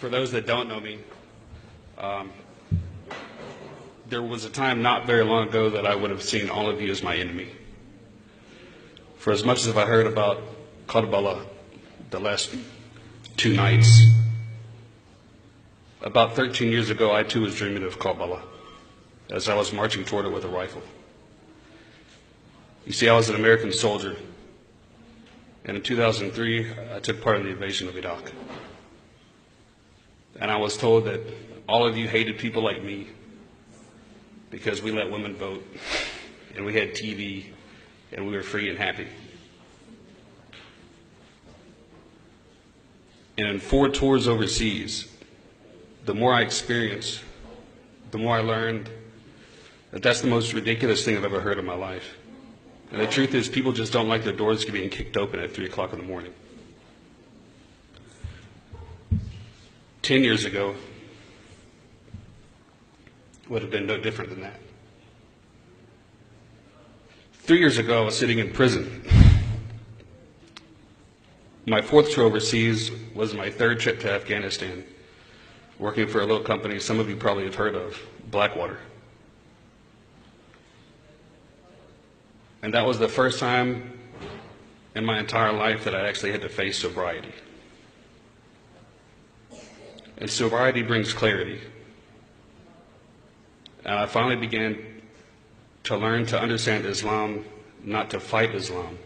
For those that don't know me, there was a time not very long ago that I would have seen all of you as my enemy. For as much as I heard about Karbala the last 2 nights, about 13 years ago, I too was dreaming of Karbala as I was marching toward it with a rifle. You see, I was an American soldier, and in 2003, I took part in the invasion of Iraq. And I was told that all of you hated people like me because we let women vote, and we had TV, and we were free and happy. And in 4 tours overseas, the more I experienced, the more I learned that that's the most ridiculous thing I've ever heard in my life. And the truth is, people just don't like their doors being kicked open at 3 o'clock in the morning. 10 years ago would have been no different than that. 3 years ago, I was sitting in prison. My 4th tour overseas was my 3rd trip to Afghanistan, working for a little company some of you probably have heard of, Blackwater. And that was the first time in my entire life that I actually had to face sobriety. And sobriety brings clarity. And I finally began to learn to understand Islam, not to fight Islam.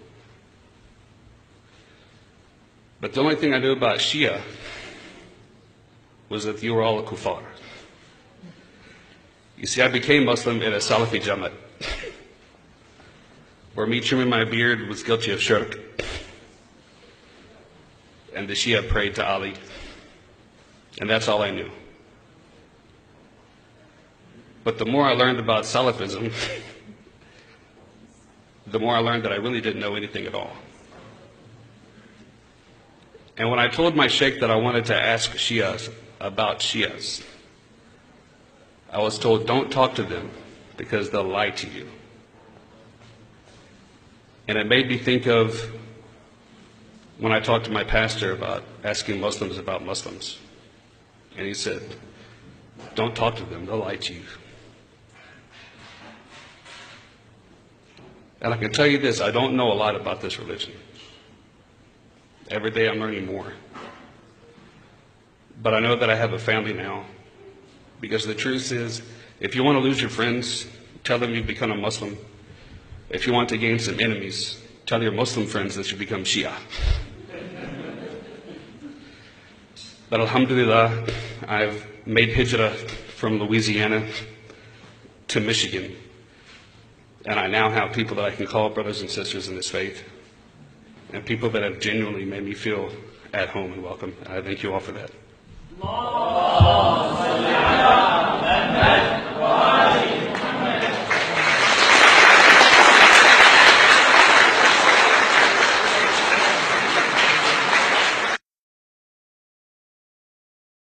But the only thing I knew about Shia was that you were all a kuffar. You see, I became Muslim in a Salafi Jamaat, where me trimming my beard was guilty of shirk, and the Shia prayed to Ali, and that's all I knew. But the more I learned about Salafism, the more I learned that I really didn't know anything at all. And when I told my sheikh that I wanted to ask Shias about Shias, I was told, don't talk to them because they'll lie to you. And it made me think of when I talked to my pastor about asking Muslims about Muslims. And he said, don't talk to them, they'll lie to you. And I can tell you this, I don't know a lot about this religion. Every day I'm learning more. But I know that I have a family now, because the truth is, if you want to lose your friends, tell them you've become a Muslim. If you want to gain some enemies, tell your Muslim friends that you become Shia. But alhamdulillah, I've made hijrah from Louisiana to Michigan, and I now have people that I can call brothers and sisters in this faith, and people that have genuinely made me feel at home and welcome. I thank you all for that.